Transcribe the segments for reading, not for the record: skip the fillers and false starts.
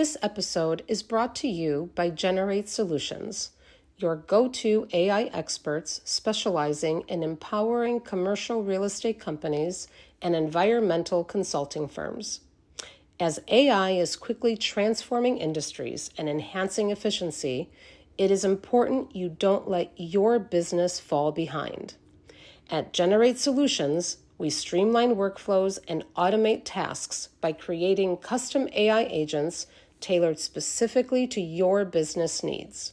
This episode is brought to you by Generate Solutions, your go-to AI experts specializing in empowering commercial real estate companies and environmental consulting firms. As AI is quickly transforming industries and enhancing efficiency, it is important you don't let your business fall behind. At Generate Solutions, we streamline workflows and automate tasks by creating custom AI agents tailored specifically to your business needs.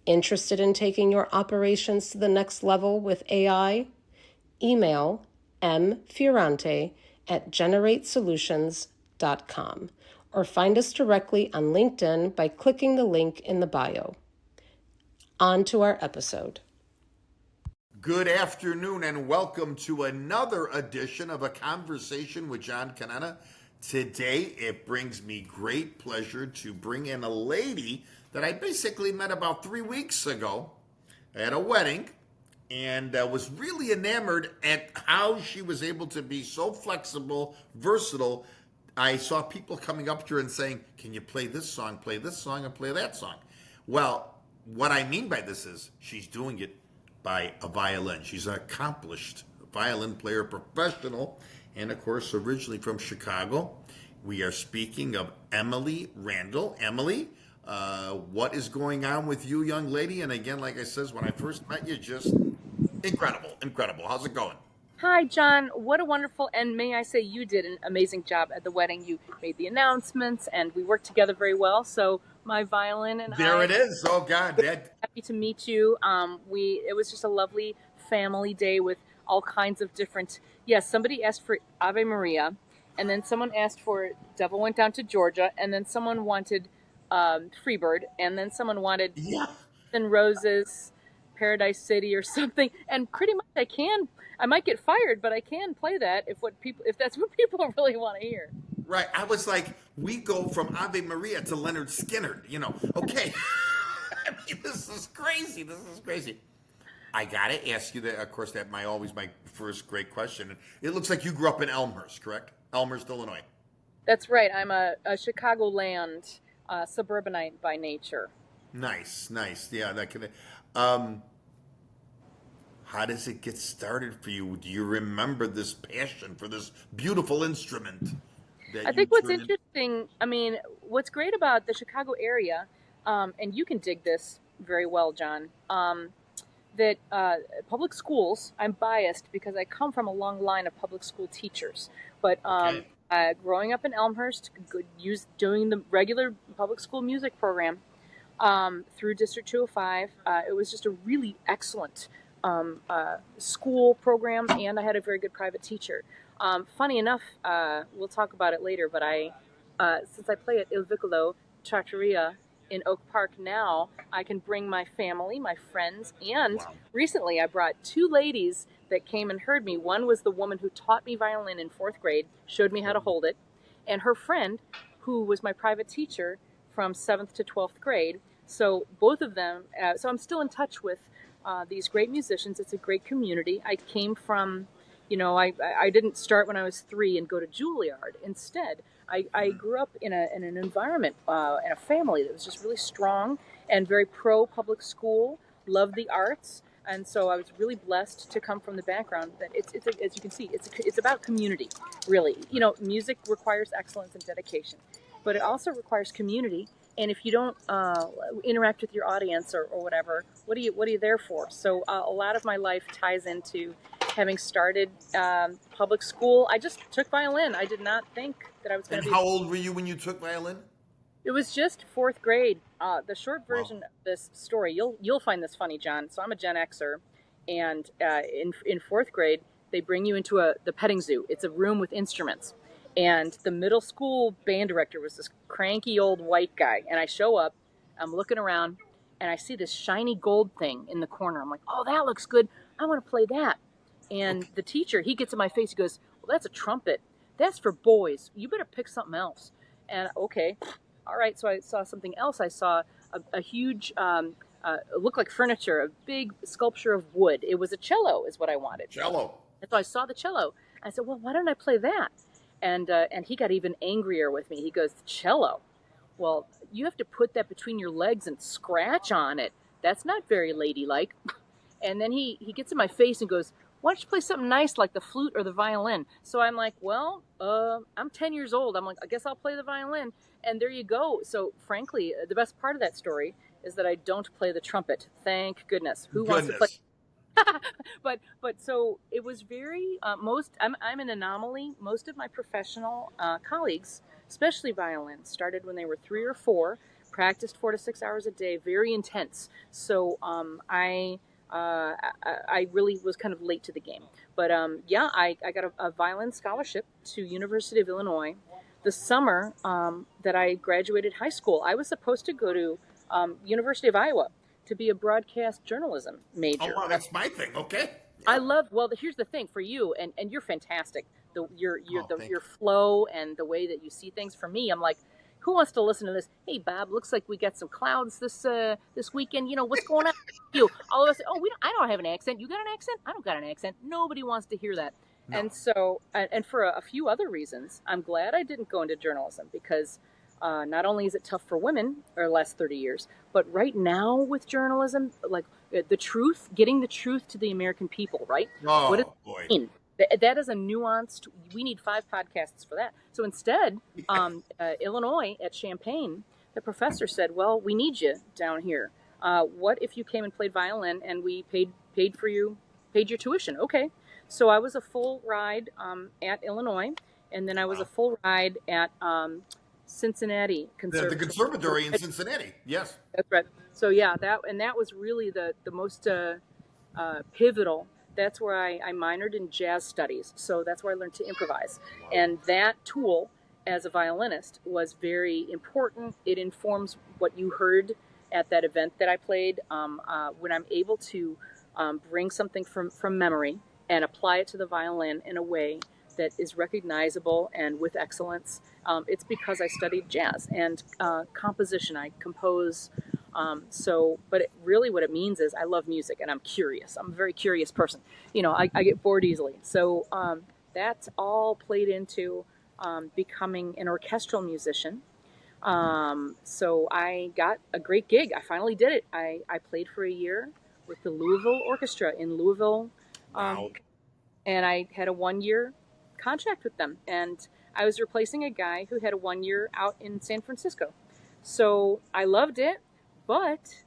Interested in taking your operations to the next level with AI? Email mfiorante@generatesolutions.com or find us directly on LinkedIn by clicking the link in the bio. On to our episode. Good afternoon and welcome to another edition of A Conversation with John Conenna. Today, it brings me great pleasure to bring in a lady that I basically met about 3 weeks ago at a wedding and was really enamored at how she was able to be so flexible, versatile. I saw people coming up to her and saying, "Can you play this song, and play that song?" Well, what I mean by this is she's doing it by a violin. She's an accomplished violin player, professional, and of course, originally from Chicago. We are speaking of Emily Randle. Emily, what is going on with you, young lady? And again, like I said, when I first met you, just incredible. How's it going? Hi, John. What a wonderful, and may I say you did an amazing job at the wedding. You made the announcements, and we worked together very well. So my violin and There it is. Oh, God. Happy to meet you. It was just a lovely family day with all kinds of different. Yes, somebody asked for Ave Maria, and then someone asked for Devil Went Down to Georgia, and then someone wanted Freebird, and then someone wanted and Roses, Paradise City, or something. And pretty much I might get fired, but I can play that if that's what people really want to hear. Right. I was like, we go from Ave Maria to Leonard Skinner, Okay. I mean, this is crazy. I got to ask you that, of course, always my first great question. It looks like you grew up in Elmhurst, correct? Elmhurst, Illinois. That's right. I'm a Chicagoland suburbanite by nature. Nice. Yeah, that can. How does it get started for you? Do you remember this passion for this beautiful instrument? I think what's interesting, what's great about the Chicago area, and you can dig this very well, John, that public schools, I'm biased because I come from a long line of public school teachers, but growing up in Elmhurst, doing the regular public school music program through District 205, it was just a really excellent school program, and I had a very good private teacher. Funny enough, we'll talk about it later, but since I play at Il Vicolo Trattoria in Oak Park now, I can bring my family, my friends, and recently I brought 2 ladies that came and heard me. One was the woman who taught me violin in 4th grade, showed me how to hold it, and her friend, who was my private teacher from 7th to 12th grade. So both of them, so I'm still in touch with these great musicians. It's a great community. I came from, I didn't start when I was 3 and go to Juilliard. Instead, I grew up in an environment, in a family that was just really strong and very pro public school, loved the arts. And so I was really blessed to come from the background that it's as you can see, it's about community, really. Music requires excellence and dedication, but it also requires community. And if you don't interact with your audience or whatever, what are you there for? So a lot of my life ties into having started public school. I just took violin. I did not think that I was going to be. And how old were you when you took violin? It was just 4th grade. The short version of this story, you'll find this funny, John. So I'm a Gen Xer, and in 4th grade they bring you into the petting zoo. It's a room with instruments. And the middle school band director was this cranky old white guy. And I show up, I'm looking around, and I see this shiny gold thing in the corner. I'm like, oh, that looks good. I want to play that. And the teacher, he gets in my face. He goes, well, that's a trumpet. That's for boys. You better pick something else. And okay, all right. So I saw something else. I saw a huge, it looked like furniture, a big sculpture of wood. It was a cello is what I wanted. Cello. And so I saw the cello. I said, well, why don't I play that? And he got even angrier with me. He goes, cello? well, you have to put that between your legs and scratch on it. That's not very ladylike. And then he gets in my face and goes, why don't you play something nice like the flute or the violin? So I'm like, well, I'm 10 years old. I'm like, I guess I'll play the violin. And there you go. So frankly, the best part of that story is that I don't play the trumpet. Thank goodness. Who wants to play? But so it was very I'm an anomaly. Most of my professional colleagues, especially violin, started when they were 3 or 4, practiced 4 to 6 hours a day, very intense. So I really was kind of late to the game. But yeah, I got a violin scholarship to University of Illinois the summer that I graduated high school. I was supposed to go to University of Iowa to be a broadcast journalism major. Oh, wow, that's my thing. Okay. I love, well, here's the thing for you, and you're fantastic. Your flow and the way that you see things. For me, I'm like, who wants to listen to this? Hey, Bob, looks like we got some clouds this weekend. You know, what's going on with you? All of us, I don't have an accent. You got an accent? I don't got an accent. Nobody wants to hear that. No. And so, and for a few other reasons, I'm glad I didn't go into journalism, because not only is it tough for women, or the last 30 years, but right now with journalism, like getting the truth to the American people, right? Oh, what does boy. It mean? That is a nuanced, we need 5 podcasts for that. So instead, Illinois at Champaign, the professor said, well, we need you down here. What if you came and played violin and we paid your tuition? Okay. So I was a full ride at Illinois, and then I was a full ride at Cincinnati Conservatory. The conservatory in Cincinnati, yes. That's right. So yeah, that was really the most pivotal. That's where I minored in jazz studies. So that's where I learned to improvise. Wow. And that tool as a violinist was very important. It informs what you heard at that event that I played. When I'm able to bring something from memory and apply it to the violin in a way that is recognizable and with excellence, it's because I studied jazz and composition. I compose. But really what it means is I love music and I'm curious. I'm a very curious person. You know, I get bored easily. So that's all played into becoming an orchestral musician. So I got a great gig. I finally did it. I played for a year with the Louisville Orchestra in Louisville. Wow. And I had a 1-year contract with them. And I was replacing a guy who had a 1 year out in San Francisco. So I loved it. But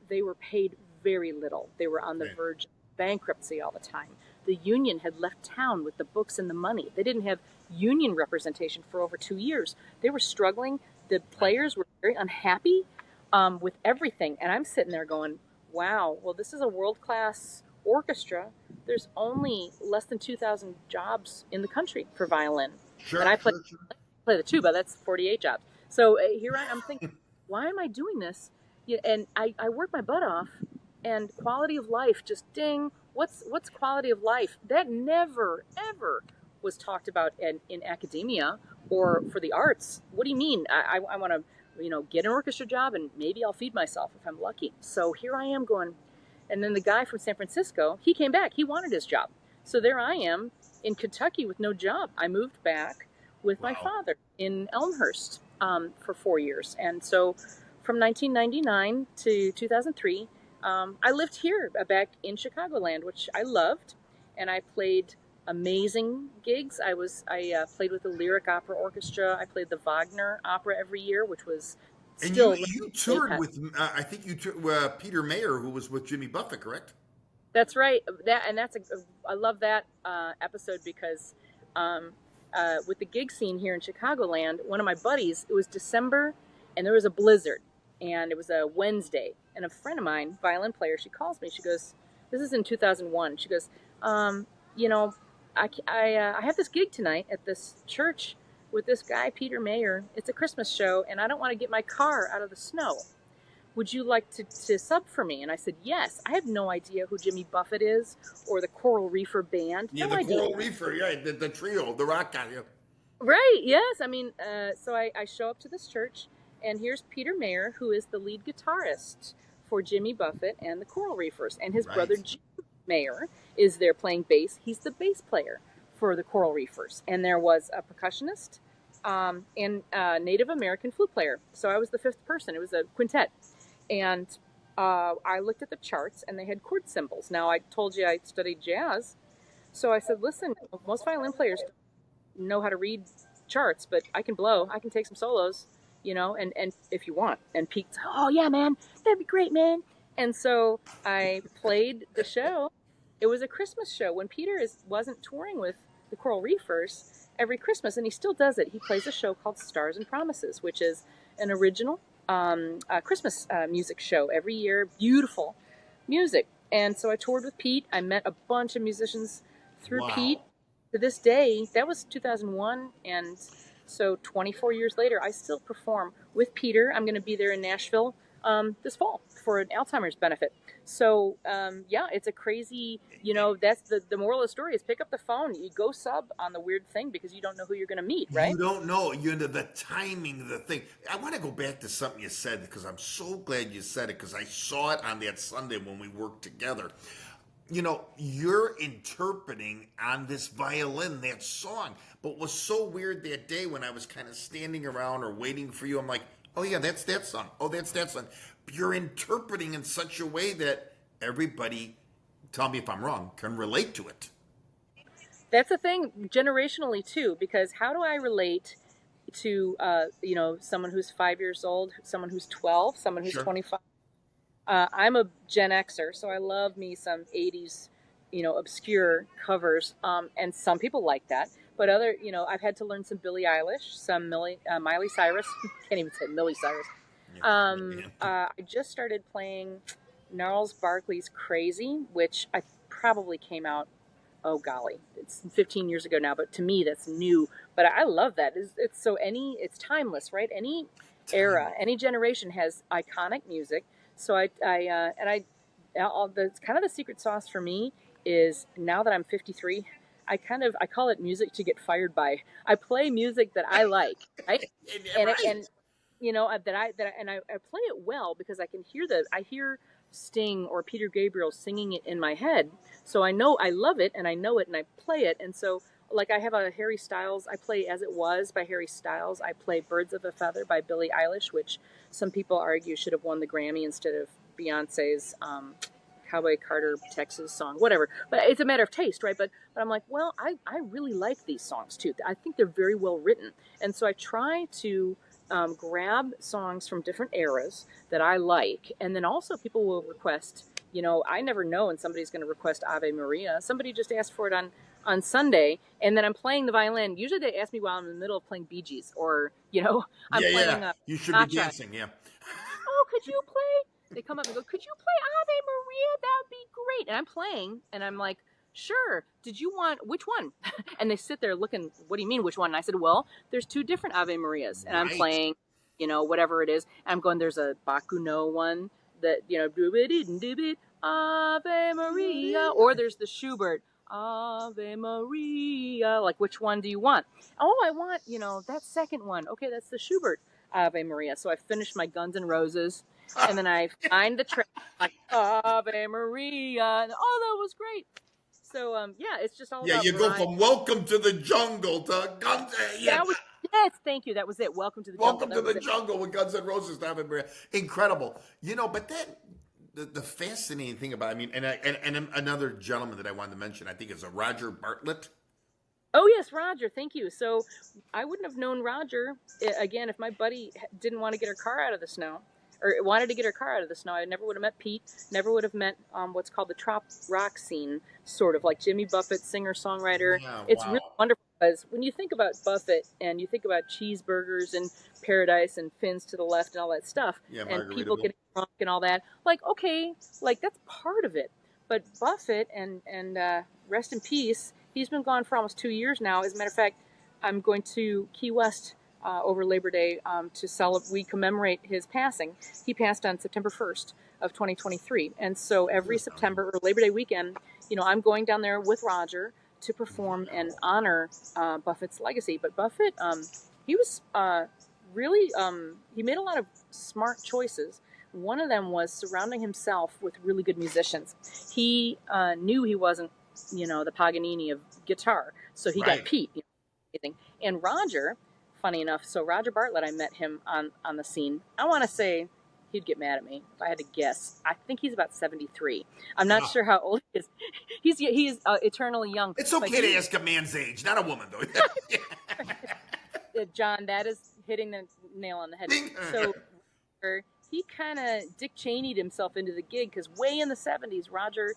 they were paid very little. They were on the verge of bankruptcy all the time. The union had left town with the books and the money. They didn't have union representation for over 2 years. They were struggling. The players were very unhappy with everything. And I'm sitting there going, wow, well, this is a world-class orchestra. There's only less than 2,000 jobs in the country for violin. Sure, and I play the tuba. That's 48 jobs. So here I'm thinking, why am I doing this? And I work my butt off, and quality of life just ding. What's quality of life? That never, ever was talked about in academia or for the arts. What do you mean? I want to, get an orchestra job and maybe I'll feed myself if I'm lucky. So here I am going. And then the guy from San Francisco, he came back. He wanted his job. So there I am in Kentucky with no job. I moved back with my father in Elmhurst for 4 years. And so from 1999 to 2003, I lived here back in Chicagoland, which I loved. And I played amazing gigs. I played with the Lyric Opera Orchestra. I played the Wagner Opera every year, which was still... And you toured with, I think you toured with Peter Mayer, who was with Jimmy Buffett, correct? That's right. I love that episode because with the gig scene here in Chicagoland, one of my buddies, it was December and there was a blizzard and it was a Wednesday, and a friend of mine, violin player, she calls me. She goes, this is in 2001. She goes, I have this gig tonight at this church with this guy, Peter Mayer. It's a Christmas show and I don't want to get my car out of the snow. Would you like to sub for me? And I said, yes. I have no idea who Jimmy Buffett is or the Coral Reefer Band. Yeah, no the idea. Coral Reefer, the trio, the rock guy. Yeah. Right, yes. I mean, so I show up to this church, and here's Peter Mayer, who is the lead guitarist for Jimmy Buffett and the Coral Reefers. And his brother, Jim Mayer, is there playing bass. He's the bass player for the Coral Reefers. And there was a percussionist and Native American flute player. So I was the fifth person. It was a quintet. And I looked at the charts, and they had chord symbols. Now, I told you I studied jazz. So I said, listen, most violin players don't know how to read charts, but I can blow. I can take some solos, and if you want. And Pete's, oh, yeah, man, that'd be great, man. And so I played the show. It was a Christmas show when Peter wasn't touring with the Coral Reefers every Christmas, and he still does it. He plays a show called Stars and Promises, which is an original Christmas music show every year. Beautiful music. And so I toured with Pete. I met a bunch of musicians through Pete. To this day, that was 2001, and so 24 years later, I still perform with Peter. I'm going to be there in Nashville this fall for an Alzheimer's benefit. So, yeah, it's a crazy, that's the moral of the story is pick up the phone. You go sub on the weird thing because you don't know who you're going to meet, right? You don't know. You're into the timing, the thing. I want to go back to something you said because I'm so glad you said it because I saw it on that Sunday when we worked together. You're interpreting on this violin that song. But what was so weird that day when I was kind of standing around or waiting for you, I'm like, oh yeah, that's that song. Oh, that's that song. You're interpreting in such a way that everybody, tell me if I'm wrong, can relate to it. That's the thing generationally too, because how do I relate to, someone who's 5 years old, someone who's 12, someone who's 25? I'm a Gen Xer, so I love me some 80s, obscure covers. And some people like that. But I've had to learn some Billie Eilish, some Miley Cyrus. Can't even say Millie Cyrus. I just started playing Gnarls Barkley's Crazy, which I probably came out, oh golly, it's 15 years ago now, but to me that's new. But I love that. It's timeless, right? Any era, any generation has iconic music. So the kind of the secret sauce for me is now that I'm 53, I call it music to get fired by. I play music that I like, right? And I play it well because I hear Sting or Peter Gabriel singing it in my head. So I know I love it and I know it and I play it. And so like I have a Harry Styles, I play As It Was by Harry Styles. I play Birds of a Feather by Billie Eilish, which some people argue should have won the Grammy instead of Beyonce's Cowboy Carter, Texas song, whatever. But it's a matter of taste, right? But I'm like, well, I really like these songs too. I think they're very well written. And so I try to grab songs from different eras that I like. And then also people will request, I never know when somebody's going to request Ave Maria. Somebody just asked for it on Sunday, and then I'm playing the violin. Usually they ask me while I'm in the middle of playing Bee Gees, or, I'm playing a you should be dancing, yeah. Oh, could you play? They come up and go, could you play Ave Maria? That would be great. And I'm playing, and I'm like, sure. Did you want, which one? And they sit there looking, what do you mean, which one? And I said, well, there's two different Ave Marias. And I'm playing, whatever it is. And I'm going, there's a Bakuno one that, Ave Maria. Or there's the Schubert, Ave Maria. Like, which one do you want? Oh, I want, that second one. Okay, that's the Schubert Ave Maria. So I finished my Guns N' Roses. And then I find the track, like, Ave Maria. And, oh, that was great. So, it's just all about you go from Welcome to the Jungle to Guns N' Roses. Yes, thank you. That was it. Welcome to the Jungle. Welcome to the Jungle with Guns N' Roses. Incredible. But then the fascinating thing about, and another gentleman that I wanted to mention, I think is a Roger Bartlett. Oh, yes, Roger. Thank you. So I wouldn't have known Roger, again, if my buddy didn't want to get her car out of the snow. Or wanted to get her car out of the snow. I never would have met Pete, never would have met what's called the trop rock scene, sort of like Jimmy Buffett, singer-songwriter. Yeah, it's really wonderful because when you think about Buffett and you think about cheeseburgers and paradise and fins to the left and all that stuff, and people getting drunk and all that, like, okay, like that's part of it. But Buffett, and rest in peace, he's been gone for almost 2 years now. As a matter of fact, I'm going to Key West over Labor Day we commemorate his passing. He passed on September 1st of 2023. And so every September or Labor Day weekend, I'm going down there with Roger to perform and honor Buffett's legacy. But Buffett, he was really, he made a lot of smart choices. One of them was surrounding himself with really good musicians. He knew he wasn't, the Paganini of guitar. So he got Pete. And Roger funny enough. So Roger Bartlett, I met him on the scene. I want to say he'd get mad at me if I had to guess. I think he's about 73. I'm not sure how old he is. He's eternally young. It's okay to ask a man's age, not a woman, though. John, that is hitting the nail on the head. So he kind of Dick Cheney'd himself into the gig because way in the 70s, Roger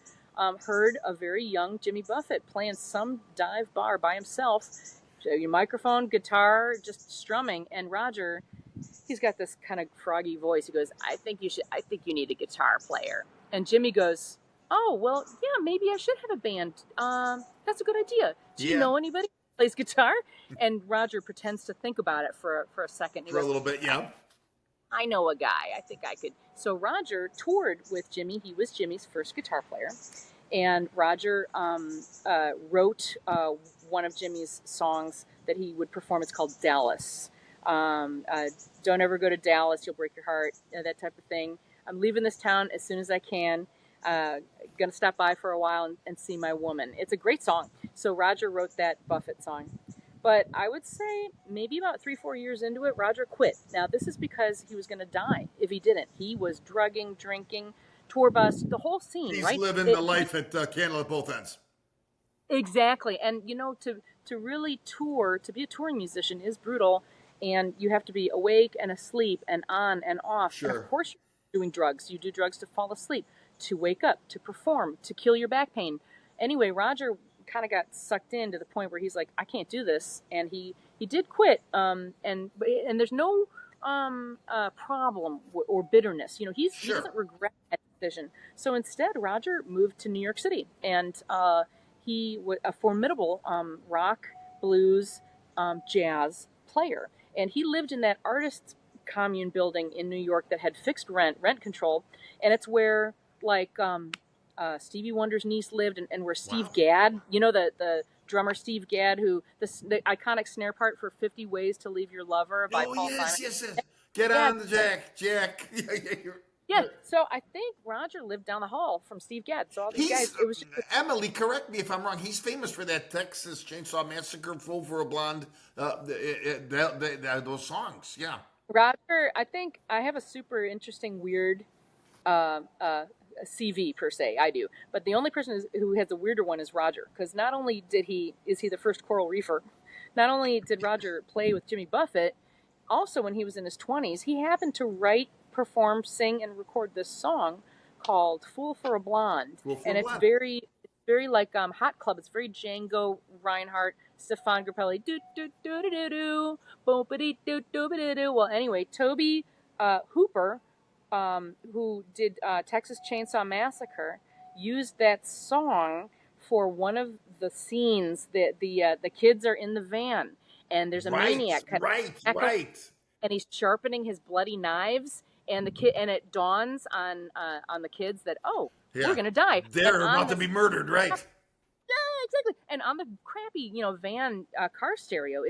heard a very young Jimmy Buffett playing some dive bar by himself. Your microphone, guitar, just strumming. And Roger, he's got this kind of froggy voice. He goes, I think you need a guitar player. And Jimmy goes, oh, well, yeah, maybe I should have a band. That's a good idea. Do you know anybody who plays guitar? And Roger pretends to think about it for a second. For a little bit, yeah. I know a guy. I think I could. So Roger toured with Jimmy. He was Jimmy's first guitar player. And Roger wrote one of Jimmy's songs that he would perform. It's called Dallas. Don't ever go to Dallas. You'll break your heart. That type of thing. I'm leaving this town as soon as I can. Going to stop by for a while and see my woman. It's a great song. So Roger wrote that Buffett song. But I would say maybe about 3-4 years into it, Roger quit. Now, this is because he was going to die if he didn't. He was drugging, drinking, tour bus, the whole scene, He's right? living the life at Candle at both ends. Exactly. And, you know, to really tour, to be a touring musician is brutal. And you have to be awake and asleep and on and off. Sure. And of course, you're doing drugs. You do drugs to fall asleep, to wake up, to perform, to kill your back pain. Anyway, Roger kind of got sucked in to the point where he's like, I can't do this. And he did quit. And there's no problem or bitterness. You know, he doesn't regret that decision. So instead, Roger moved to New York City. And he was a formidable rock, blues, jazz player. And he lived in that artist's commune building in New York that had fixed rent control. And it's where, like, Stevie Wonder's niece lived, and where Steve Gadd, you know, the drummer Steve Gadd, who the iconic snare part for 50 Ways to Leave Your Lover by Paul Simon. Yes. Get on the Jack. Yeah, so I think Roger lived down the hall from Steve Gadd. So all these guys, it was just Emily, correct me if I'm wrong. He's famous for that Texas Chainsaw Massacre, Fool for a Blonde, those songs. Yeah. Roger, I think I have a super interesting, weird CV per se. I do, but the only person who has a weirder one is Roger, because not only is he the first coral reefer, not only did Roger play with Jimmy Buffett, also when he was in his 20s, he happened to write, perform, sing, and record this song called "Fool for a Blonde," it's very like Hot Club. It's very Django Reinhardt, Stefan Grappelli, do do do do do do, boopity do do do do. Well, anyway, Toby Hooper, who did Texas Chainsaw Massacre, used that song for one of the scenes that the kids are in the van and there's a maniac. And he's sharpening his bloody knives. And and it dawns on the kids that we're gonna die. They're about to be murdered, right? Yeah, exactly. And on the crappy, van car stereo,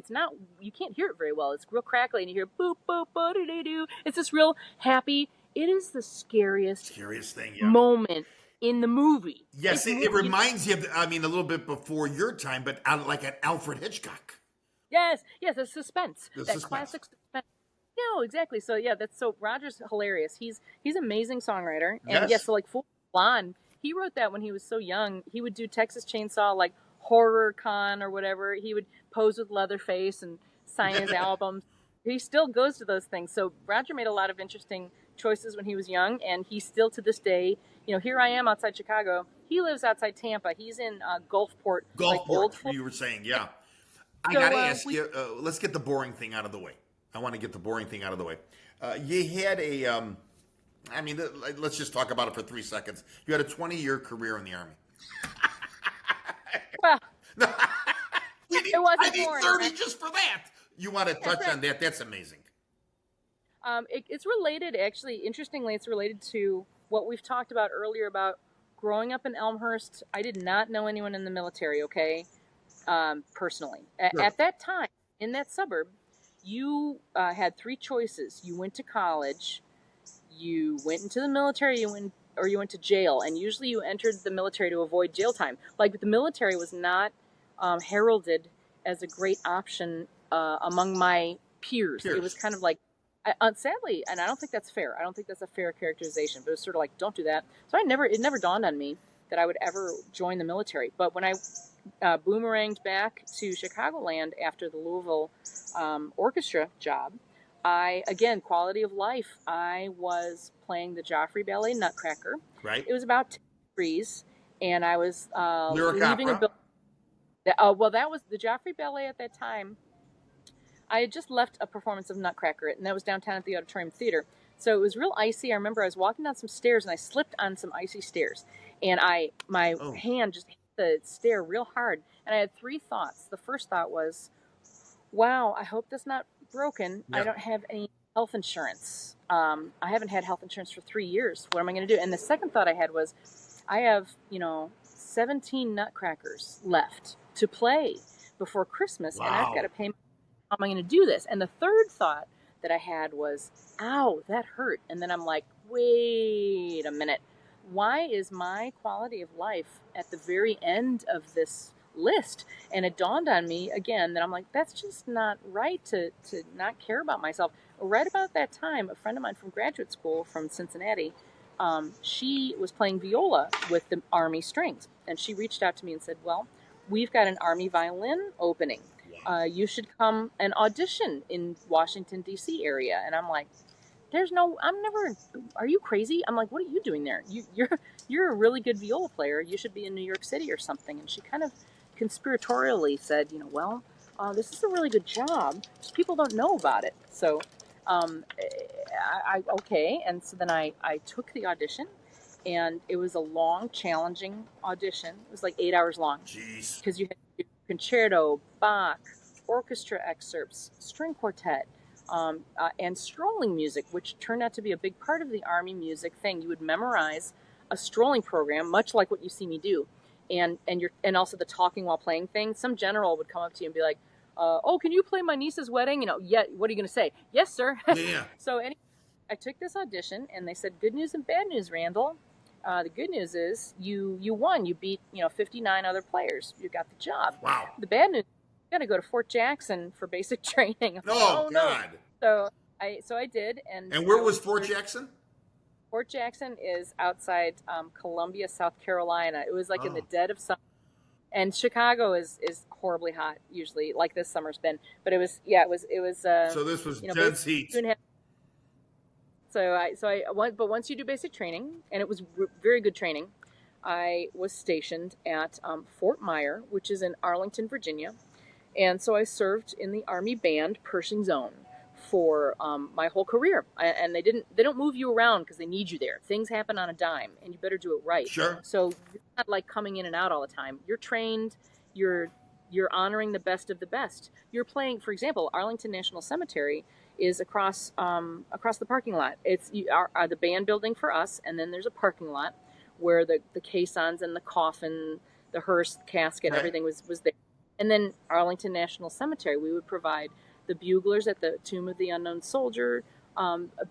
you can't hear it very well. It's real crackly, and you hear boop boop boop doo doo doo. It's this real happy. It is the scariest thing moment in the movie. Yes, it reminds you of a little bit before your time, but like an Alfred Hitchcock. Yes, the suspense. Classic suspense. No, exactly. So yeah, Roger's hilarious. He's an amazing songwriter. And so like Fool Blonde, he wrote that when he was so young. He would do Texas Chainsaw like Horror Con or whatever. He would pose with Leatherface and sign his albums. He still goes to those things. So Roger made a lot of interesting choices when he was young, and he still to this day, here I am outside Chicago. He lives outside Tampa. He's in Gulfport. You were saying, yeah. I got to ask you, let's get the boring thing out of the way. I want to get the boring thing out of the way. You had let's just talk about it for 3 seconds. You had a 20-year career in the Army. Well, I need 30 just for that. You want to touch on that? That's amazing. It's related, actually, interestingly, it's related to what we've talked about earlier about growing up in Elmhurst. I did not know anyone in the military, okay, personally. Sure. At that time, in that suburb, you had 3 choices. You went to college, you went into the military, you went to jail. And usually you entered the military to avoid jail time. Like, the military was not heralded as a great option among my peers. It was kind of like, sadly, and I don't think that's fair. I don't think that's a fair characterization, but it was sort of like, don't do that. So it never dawned on me that I would ever join the military. But when I boomeranged back to Chicagoland after the Louisville orchestra job, again, quality of life. I was playing the Joffrey Ballet Nutcracker. Right. It was about 10 degrees, and I was leaving opera. well, that was the Joffrey Ballet at that time. I had just left a performance of Nutcracker, and that was downtown at the Auditorium Theater. So it was real icy. I remember I was walking down some stairs, and I slipped on some icy stairs, and my hand just hit the stair real hard. And I had 3 thoughts. The first thought was, wow, I hope that's not broken. Yep. I don't have any health insurance. I haven't had health insurance for 3 years. What am I going to do? And the second thought I had was, I have, 17 Nutcrackers left to play before Christmas, and I've got to pay. How am I going to do this? And the third thought that I had was, ow, that hurt. And then I'm like, wait a minute. Why is my quality of life at the very end of this list? And it dawned on me again that I'm like, that's just not right to not care about myself. Right about that time, a friend of mine from graduate school from Cincinnati, she was playing viola with the Army strings. And she reached out to me and said, well, we've got an Army violin opening. You should come and audition in Washington, D.C. area. And I'm like, are you crazy? I'm like, what are you doing there? You're a really good viola player. You should be in New York City or something. And she kind of conspiratorially said, this is a really good job. Just people don't know about it. So, okay. And so then I took the audition, and it was a long, challenging audition. It was like 8 hours long. Jeez. Because you had to do concerto, Bach, orchestra excerpts, string quartet, and strolling music, which turned out to be a big part of the Army music thing. You would memorize a strolling program, much like what you see me do, and also the talking while playing thing. Some general would come up to you and be like, "Oh, can you play my niece's wedding?" Yeah. What are you going to say? Yes, sir. Yeah. So anyway, I took this audition, and they said, "Good news and bad news, Randle. The good news is you won. You beat 59 other players. You got the job. Wow. The bad news, you got to go to Fort Jackson for basic training." Oh God. No. So I did, and where was Fort Jackson? Fort Jackson is outside Columbia, South Carolina. It was like in the dead of summer, and Chicago is horribly hot usually, like this summer's been. But it was. So this was dense heat. But once you do basic training, and it was very good training, I was stationed at Fort Myer, which is in Arlington, Virginia, and so I served in the Army Band Pershing Zone for my whole career. And they don't move you around because they need you there. Things happen on a dime, and you better do it right. Sure. So you're not like coming in and out all the time. You're trained. You're honoring the best of the best. You're playing, for example, Arlington National Cemetery is across the parking lot. It's the band building for us, and then there's a parking lot where the caissons and the coffin, the hearse, the casket, everything was there. And then Arlington National Cemetery, we would provide the buglers at the Tomb of the Unknown Soldier,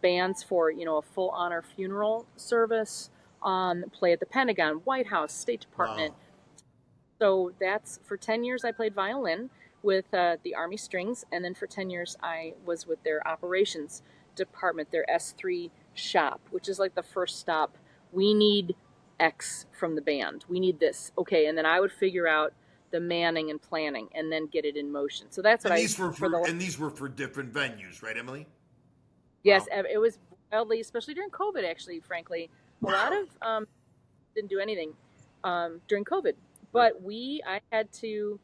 bands for a full honor funeral service, play at the Pentagon, White House, State Department. Wow. So that's for 10 years I played violin with the Army Strings, and then for 10 years I was with their operations department, their S3 shop, which is like the first stop. We need X from the band. We need this. Okay, and then I would figure out the manning and planning, and then get it in motion. So that's what these were for different venues, right, Emily? Yes, wow. It was wildly, especially during COVID. Actually, frankly, a lot of didn't do anything during COVID, but I had to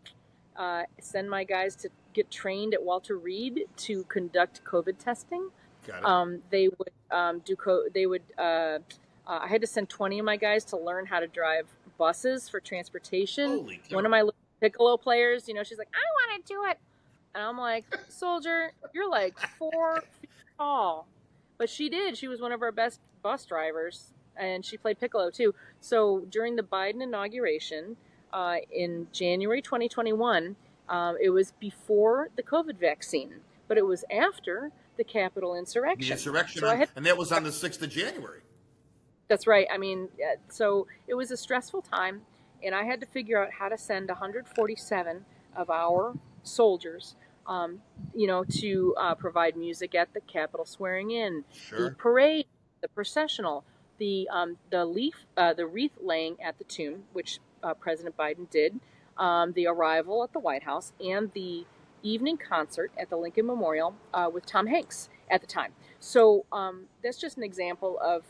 send my guys to get trained at Walter Reed to conduct COVID testing. Got it. They would I had to send 20 of my guys to learn how to drive buses for transportation. Holy cow. One of my little piccolo players, she's like, I want to do it. And I'm like, soldier, you're like 4 feet tall. But she did. She was one of our best bus drivers, and she played piccolo too. So during the Biden inauguration in January 2021, it was before the COVID vaccine, but it was after the Capitol insurrection. And that was on the 6th of January. That's right. I mean, so it was a stressful time, and I had to figure out how to send 147 of our soldiers to provide music at the Capitol swearing in, the Sure. parade, the processional, the wreath laying at the tomb, which President Biden did, the arrival at the White House, and the evening concert at the Lincoln Memorial with Tom Hanks at the time. So that's just an example of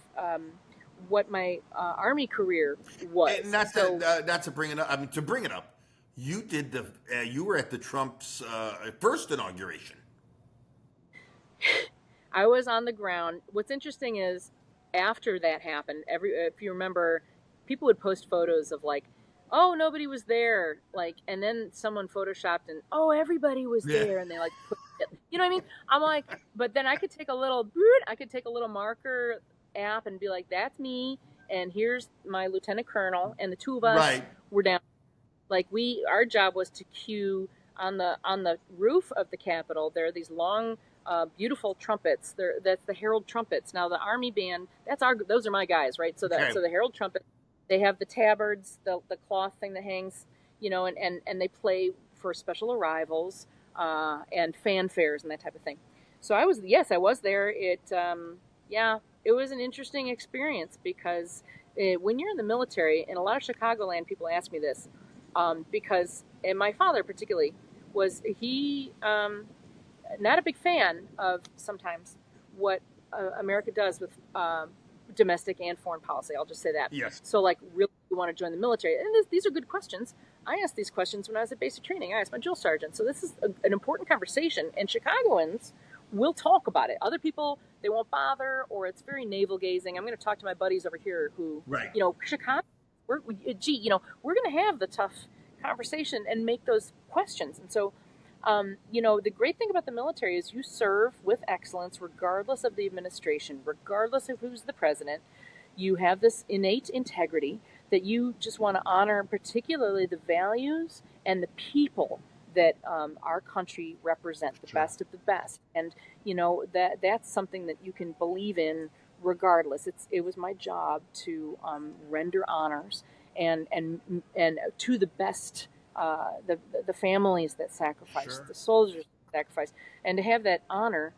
what my Army career was. And not to bring it up. I mean, to bring it up, you did you were at the Trump's first inauguration. I was on the ground. What's interesting is after that happened, if you remember, people would post photos of like, oh, nobody was there, like, and then someone photoshopped and oh, everybody was there, and they like put it, you know what I mean? I'm like, but then I could take a little marker app and be like, that's me, and here's my lieutenant colonel, and the two of us were down. Like our job was to cue on the roof of the Capitol. There are these long, beautiful trumpets. That's the herald trumpets. Now the Army band, those are my guys, right? So the herald trumpet, they have the tabards, the cloth thing that hangs, and they play for special arrivals and fanfares and that type of thing. So I was there. It was an interesting experience because when you're in the military, and a lot of Chicagoland people ask me this, because, and my father particularly, he not a big fan of sometimes what America does with domestic and foreign policy. I'll just say that. Yes. So, like, really, you want to join the military? And these are good questions. I asked these questions when I was at basic training. I asked my drill sergeant. So this is an important conversation, and Chicagoans will talk about it. Other people, they won't bother, or it's very navel-gazing. I'm going to talk to my buddies over here who, Chicago, we're going to have the tough conversation and make those questions. And so, the great thing about the military is you serve with excellence regardless of the administration, regardless of who's the president. You have this innate integrity that you just want to honor, particularly the values and the people that our country represent, the best of the best. And, that's something that you can believe in regardless. It was my job to render honors and to the best, the families that sacrificed, the soldiers that sacrificed, and to have that honor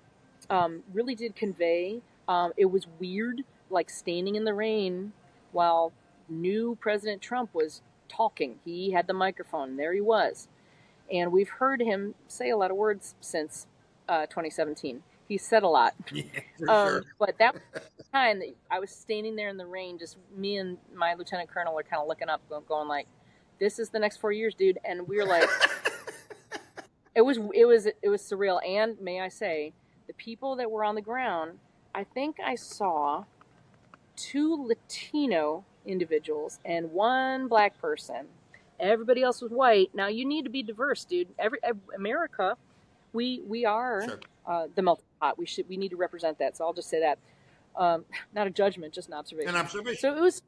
really did convey. It was weird, like standing in the rain while new President Trump was talking. He had the microphone. There he was. And we've heard him say a lot of words since 2017. He said a lot. Yeah, sure. But that was the time that I was standing there in the rain, just me and my lieutenant colonel are kind of looking up, going like, this is the next 4 years, dude. And we were like, it was surreal. And may I say, the people that were on the ground, I think I saw 2 Latino individuals and 1 black person. Everybody else was white. Now you need to be diverse, dude. America, we are the melting pot. We need to represent that. So I'll just say that. Not a judgment, just an observation. An observation. So it was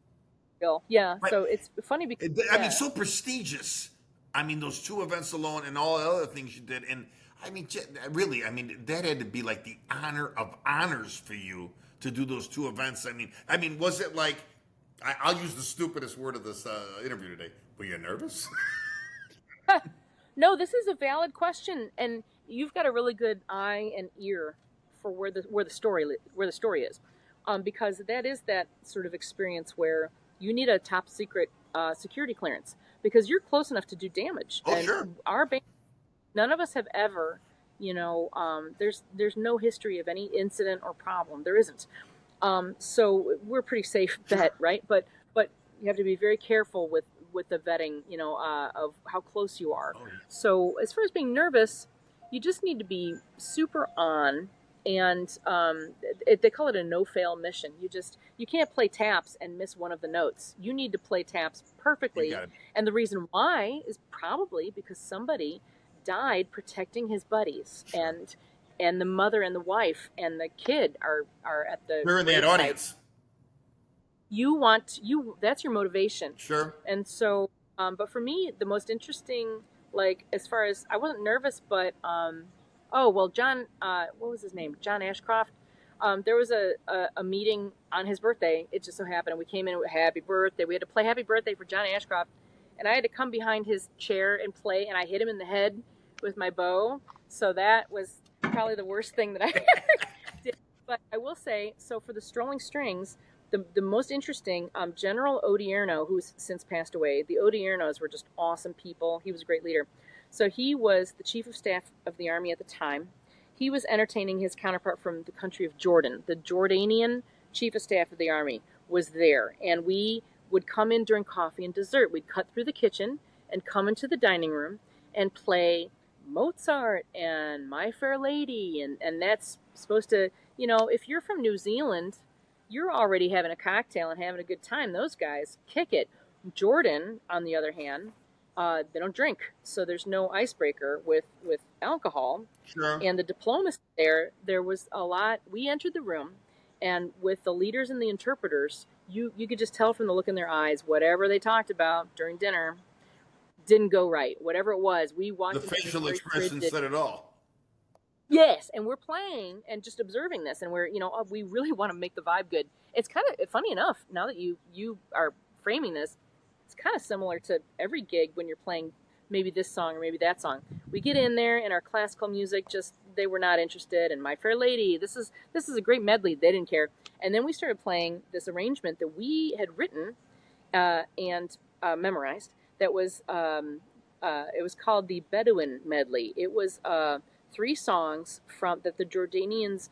real, yeah. Right. So it's funny because I mean, so prestigious. I mean, those 2 events alone, and all the other things you did, and I mean, really, I mean, that had to be like the honor of honors for you to do those 2 events. I mean, was it like? I'll use the stupidest word of this interview today. Were you nervous? No, this is a valid question, and you've got a really good eye and ear for where the story is, because that is that sort of experience where you need a top secret security clearance because you're close enough to do damage. Oh, and sure. Our band, none of us have ever, there's no history of any incident or problem. There isn't. So we're pretty safe bet, right? But you have to be very careful with the vetting, of how close you are. Oh, yeah. So as far as being nervous, you just need to be super on, and they call it a no-fail mission. You can't play taps and miss one of the notes. You need to play taps perfectly, and the reason why is probably because somebody died protecting his buddies, and the mother and the wife and the kid are at the. We're in that audience. That's your motivation. Sure. And so, but for me, the most interesting, like, as far as, I wasn't nervous, but, John, what was his name? John Ashcroft. There was a meeting on his birthday. It just so happened, and we came in with happy birthday. We had to play happy birthday for John Ashcroft, and I had to come behind his chair and play, and I hit him in the head with my bow. So that was probably the worst thing that I ever did. But I will say, so for the Strolling Strings, the most interesting, General Odierno, who's since passed away, the Odiernos were just awesome people. He was a great leader. So he was the chief of staff of the army at the time. He was entertaining his counterpart from the country of Jordan. The Jordanian chief of staff of the army was there. And we would come in during coffee and dessert. We'd cut through the kitchen and come into the dining room and play Mozart and My Fair Lady. And that's supposed to, if you're from New Zealand, you're already having a cocktail and having a good time. Those guys kick it. Jordan, on the other hand, they don't drink, so there's no icebreaker with alcohol. Sure. And the diplomacy there was a lot. We entered the room, and with the leaders and the interpreters, you could just tell from the look in their eyes, whatever they talked about during dinner didn't go right. Whatever it was, we walked. The facial expression said it all. Yes, and we're playing and just observing this, and we're, we really want to make the vibe good. It's kind of funny enough, now that you are framing this, it's kind of similar to every gig when you're playing maybe this song or maybe that song. We get in there and our classical music, just, they were not interested, and My Fair Lady, this is a great medley, they didn't care. And then we started playing this arrangement that we had written and memorized that was, it was called the Bedouin Medley. It was 3 songs from that the Jordanians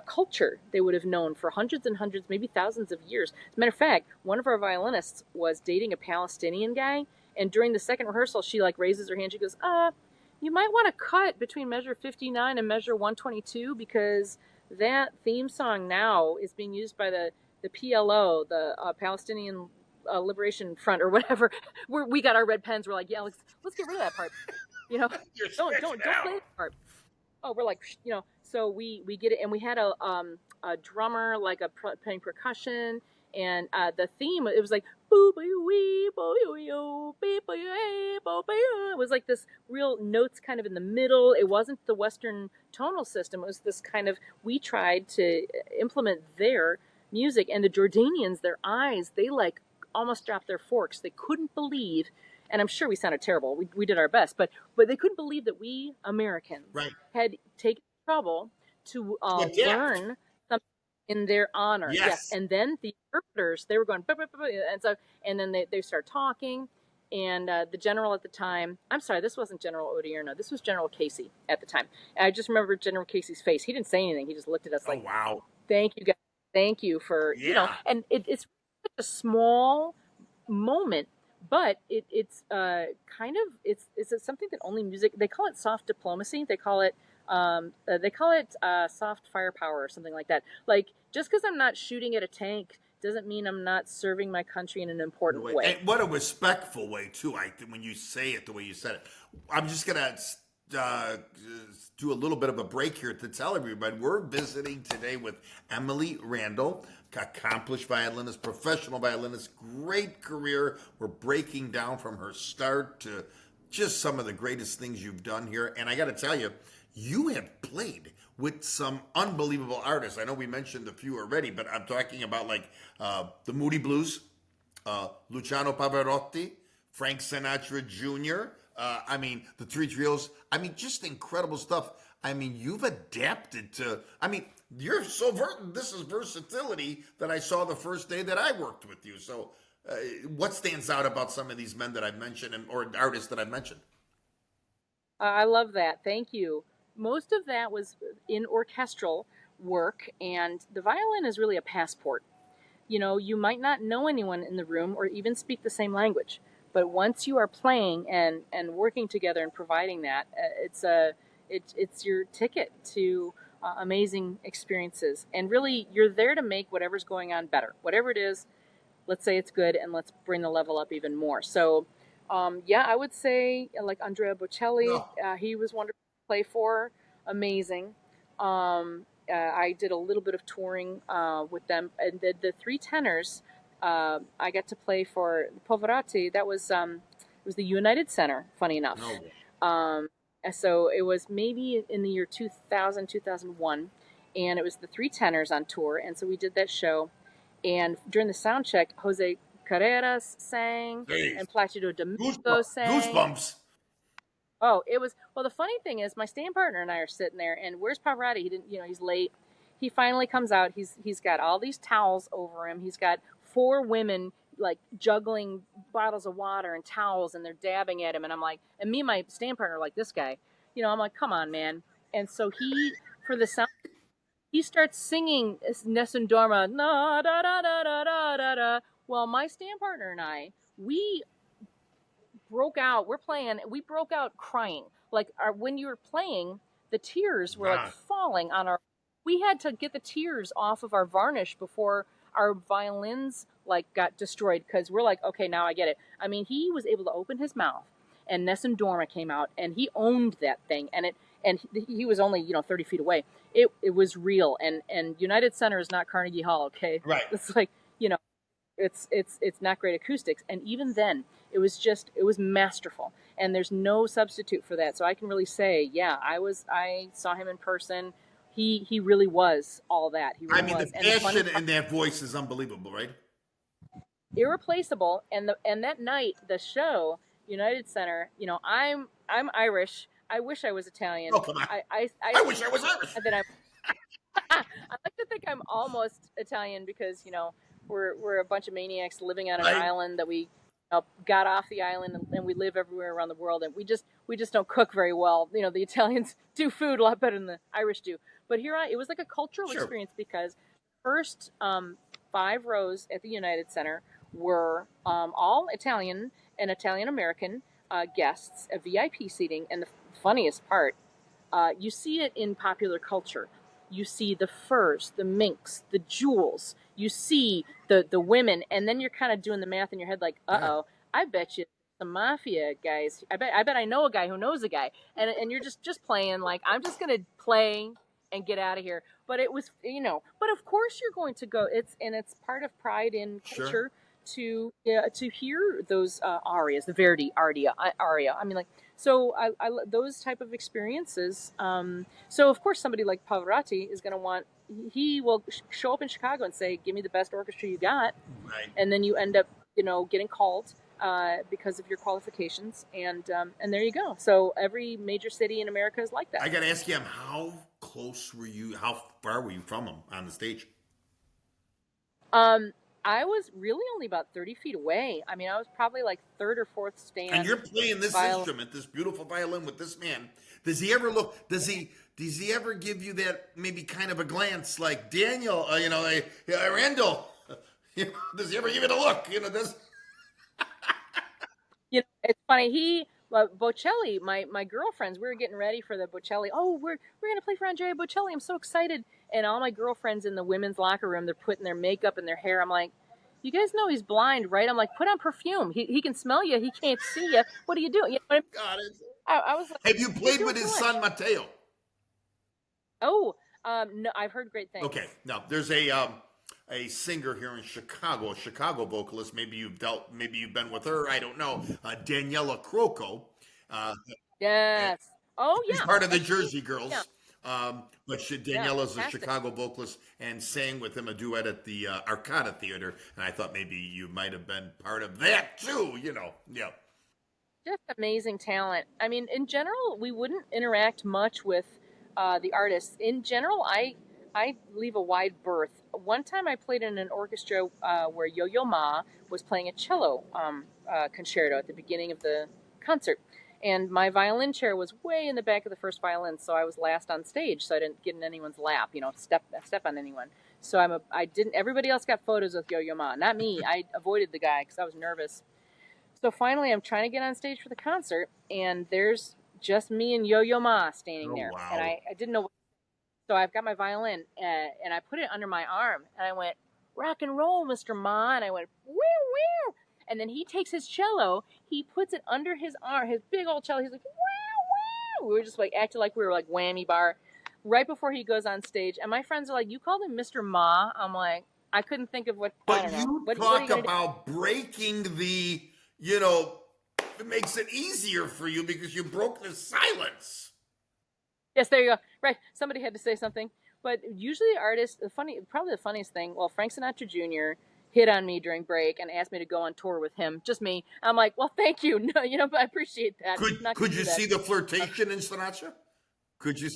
culture they would have known for hundreds and hundreds, maybe thousands of years. As a matter of fact, one of our violinists was dating a Palestinian guy, and during the second rehearsal, she raises her hand. She goes, you might want to cut between measure 59 and measure 122 because that theme song now is being used by the PLO, the Palestinian Liberation Front or whatever. We got our red pens. We're like, yeah, let's get rid of that part. Don't play that part. Oh, we're like, so we get it, and we had a drummer playing percussion, and the theme, it was like it was like this real notes kind of in the middle. It wasn't the Western tonal system. It was this kind of, we tried to implement their music, and the Jordanians, their eyes, they almost dropped their forks. They couldn't believe. And I'm sure we sounded terrible. We did our best, but they couldn't believe that we Americans had taken trouble to learn something in their honor. Yes. And then the interpreters, they were going, and then they started talking. And the general at the time, I'm sorry, this wasn't General Odierno. This was General Casey at the time. And I just remember General Casey's face. He didn't say anything. He just looked at us like, wow, thank you guys. Thank you for, and it's such a small moment. But it's something that only music, they call it soft diplomacy. They call it soft firepower or something like that. Just because I'm not shooting at a tank doesn't mean I'm not serving my country in an important way. And what a respectful way too. When you say it the way you said it, I'm just gonna do a little bit of a break here to tell everybody we're visiting today with Emily Randle, accomplished violinist, professional violinist, great career. We're breaking down from her start to just some of the greatest things you've done here. And I got to tell you, you have played with some unbelievable artists. I know we mentioned a few already, but I'm talking about the Moody Blues, Luciano Pavarotti, Frank Sinatra Jr., the Three Trios. Just incredible stuff. You've adapted to, you're so this is versatility that I saw the first day that I worked with you. So what stands out about some of these men that I've mentioned or artists that I've mentioned? I love that. Thank you. Most of that was in orchestral work, and the violin is really a passport. You might not know anyone in the room or even speak the same language, but once you are playing and working together and providing that, it's your ticket to amazing experiences. And really, you're there to make whatever's going on better. Whatever it is, let's say it's good, and let's bring the level up even more. So, I would say Andrea Bocelli, he was wonderful to play for, amazing. I did a little bit of touring with them, and the 3 tenors I got to play for Pavarotti. That was it was the United Center, funny enough. So it was maybe in the year 2000, 2001, and it was the 3 tenors on tour, and so we did that show. And during the sound check, Jose Carreras sang, and Placido Domingo sang. Goosebumps. Oh, it was, well, the funny thing is my stand partner and I are sitting there, and where's Pavarotti? He didn't, he's late. He finally comes out. He's got all these towels over him. He's got four women like juggling bottles of water and towels, and they're dabbing at him. And I'm like, and me and my stand partner are like, this guy, I'm like, come on, man. And so for the sound, he starts singing Nessun Dorma, na da da da da da da da. Well, my stand partner and I, we broke out. We broke out crying. Like when you were playing, the tears were like falling on our. We had to get the tears off of our varnish before our violins like got destroyed, because we're like, okay, now I get it. I mean, he was able to open his mouth, and Nessun Dorma came out, and he owned that thing, and he was only 30 feet away. It was real, and United Center is not Carnegie Hall, okay? Right. It's like it's not great acoustics, and even then it was masterful, and there's no substitute for that. So I can really say, yeah, I saw him in person. He really was all that. He really was. The passion in that voice is unbelievable, right? Irreplaceable. And that night, the show, United Center, I'm Irish. I wish I was Italian. Oh, come on. I wish I was Irish. That I like to think I'm almost Italian, because we're a bunch of maniacs living on an island that we got off the island, and we live everywhere around the world, and we just don't cook very well. The Italians do food a lot better than the Irish do. But it was like a cultural experience, because first 5 rows at the United Center were all Italian and Italian American guests, a VIP seating. And the funniest part, you see it in popular culture. You see the furs, the minks, the jewels. You see the women, and then you're kind of doing the math in your head, like, uh-oh, I bet you some mafia guys. I bet I know a guy who knows a guy, and you're just playing like, I'm just gonna play and get out of here. But it was, but of course you're going to go. It's part of pride in culture to hear those arias, the Verdi aria. I mean, like, so I those type of experiences. So of course somebody like Pavarotti is going to want. He will show up in Chicago and say, "Give me the best orchestra you got," right. And then you end up, getting called because of your qualifications, and there you go. So every major city in America is like that. I got to ask you, how close were you? How far were you from him on the stage? I was really only about 30 feet away. I mean, I was probably like third or fourth stand. And you're playing this instrument, this beautiful violin with this man. Does he ever look? Does he ever give you that maybe kind of a glance, like Daniel? Randle. Does he ever give it a look? This. It's funny. Bocelli, my girlfriends, we were getting ready for the Bocelli. Oh, we're gonna play for Andrea Bocelli. I'm so excited. And all my girlfriends in the women's locker room, they're putting their makeup and their hair. I'm like, you guys know he's blind, right? I'm like, put on perfume. He can smell you. He can't see you. What are you doing? You know what I mean? I was like, have you played with his son Matteo? Oh, no, I've heard great things. Okay, now there's a singer here in Chicago, a Chicago vocalist. Maybe you've been with her. I don't know. Daniela Croco. Yes. Oh, yeah. She's part of the Jersey Girls. Yeah. But Daniela's a Chicago vocalist and sang with him a duet at the Arcada Theater. And I thought maybe you might have been part of that too, Yeah. Just amazing talent. I mean, in general, we wouldn't interact much with the artists. In general, I leave a wide berth. One time I played in an orchestra where Yo-Yo Ma was playing a cello concerto at the beginning of the concert. And my violin chair was way in the back of the first violin, so I was last on stage, so I didn't get in anyone's lap, step on anyone. So everybody else got photos with Yo-Yo Ma, not me. I avoided the guy because I was nervous. So finally I'm trying to get on stage for the concert, and there's just me and Yo-Yo Ma standing there. Wow. And I didn't know what. So I've got my violin, and I put it under my arm, and I went, rock and roll, Mr. Ma, and I went, woo, woo. And then he takes his cello, he puts it under his arm, his big old cello. He's like, wow, wow. We were just like acting like we were like whammy bar right before he goes on stage. And my friends are like, you called him Mr. Ma? I'm like, I couldn't think of what. But I don't know. You talk about breaking the, it makes it easier for you because you broke the silence. Yes, there you go. Right. Somebody had to say something. But usually artists, probably the funniest thing, well, Frank Sinatra Jr., hit on me during break and asked me to go on tour with him. Just me. I'm like, well, thank you. No, but I appreciate that. Could you see the flirtation in Sinatra? Could you?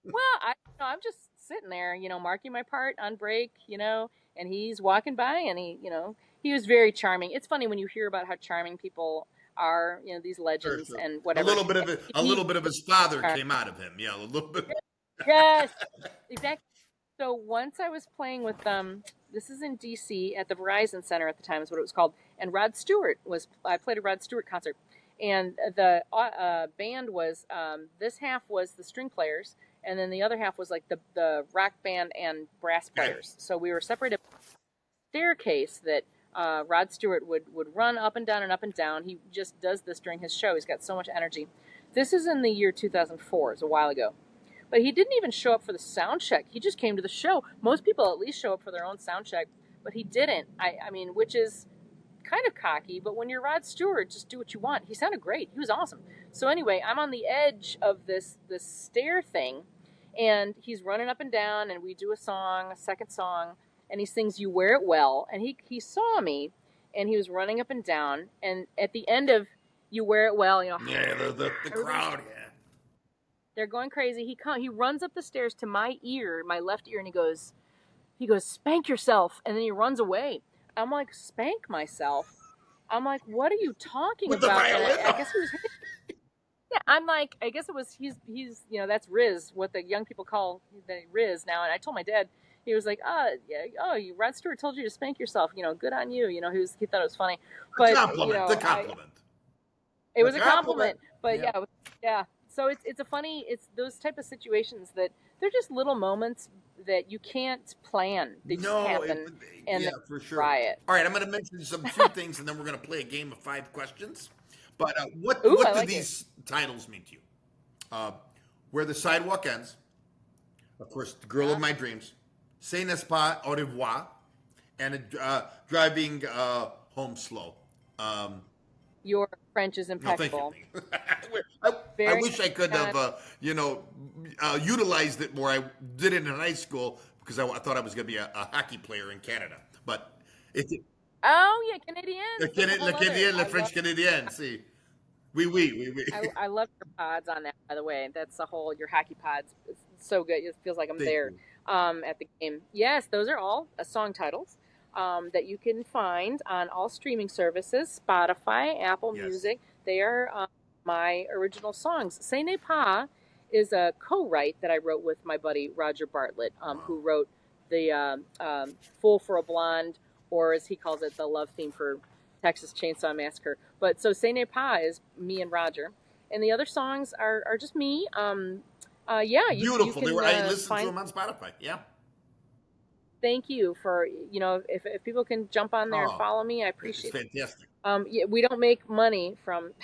Well, I'm just sitting there, marking my part on break, and he's walking by and he was very charming. It's funny when you hear about how charming people are, these legends Sure. and whatever. A little bit of his father came out of him. Yeah, a little bit. Yes, exactly. So once I was playing with this is in DC at the Verizon Center at the time is what it was called, and I played a Rod Stewart concert, and the band was this half was the string players, and then the other half was like the rock band and brass players. So we were separated staircase that Rod Stewart would run up and down and up and down. He just does this during his show. He's got so much energy. This is in the year 2004. It's a while ago. But he didn't even show up for the sound check. He just came to the show. Most people at least show up for their own sound check, but he didn't. I mean, which is kind of cocky, but when you're Rod Stewart, just do what you want. He sounded great. He was awesome. So anyway, I'm on the edge of this stair thing, and he's running up and down, and we do a second song, and he sings "You Wear It Well," and he saw me, and he was running up and down, and at the end of "You Wear It Well," yeah, the crowd, yeah. They're going crazy. He runs up the stairs to my left ear, and he goes, "Spank yourself," and then he runs away. I'm like, "Spank myself?" I'm like, "What are you talking With about?" The violin? I guess he was hitting. Yeah, I'm like, I guess it was he's that's Riz, what the young people call the Riz now. And I told my dad, he was like, Rod Stewart told you to spank yourself. Good on you. He thought it was funny. But the compliment. It was a compliment. But yeah. Yeah. So it's those type of situations that they're just little moments that you can't plan. They just happen. For sure. Try it. All right, I'm going to mention some few things, and then we're going to play a game of 5 questions. But what do these titles mean to you? Where the Sidewalk Ends, of course, The Girl of My Dreams, Ce n'est pas au revoir, and Driving Home Slow. Your French is impeccable. No, I wish I could have, utilized it more. I did it in high school because I thought I was going to be a hockey player in Canada. But oh yeah, Canadian. Le French Canadien. See, oui. I love your pods on that. By the way, that's your hockey pods. It's so good. It feels like I'm there at the game. Yes, those are all song titles. That you can find on all streaming services, Spotify, Apple Music. They are my original songs. Ce n'est pas is a co-write that I wrote with my buddy Roger Bartlett, who wrote the Fool for a Blonde, or as he calls it, the love theme for Texas Chainsaw Massacre. But so Ce n'est pas is me and Roger. And the other songs are just me. Beautiful. You can, I listened to them on Spotify. Yeah. Thank you for, if people can jump on there and follow me, I appreciate it. It's fantastic. We don't make money from